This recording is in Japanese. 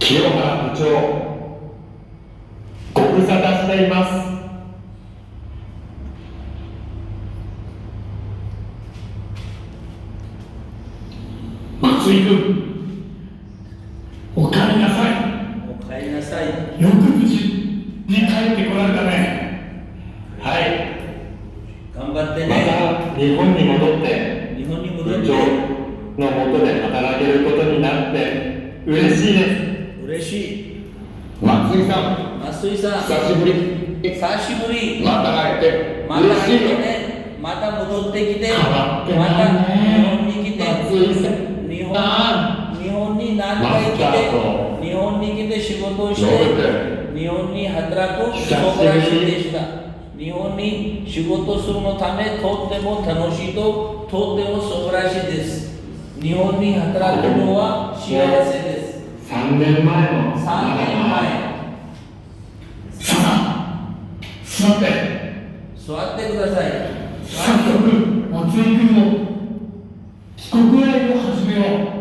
清原部長、ご無沙汰しています。松井君、お帰りなさい。お帰りなさい。よく無事に帰ってこられたね。はい。頑張ってまね。た日本に戻って、日本に戻部長ってのもとで働けることになって嬉しいです。嬉しい。松井さん、松井さん、久しぶり。久しぶり。また会えてまた嬉しいよ。来てね。また戻ってきて、変わってまたないね。日本に来て、松井さん、日本に何回来て、日本に来て仕事をして、日本に働く素晴らしいでした。日本に仕事するのためとっても楽しいと、とっても素晴らしいです。日本に働くのは幸せです。3年前の3年前。さあ、座って。座ってください。早速、松井君の帰国愛を始めよう。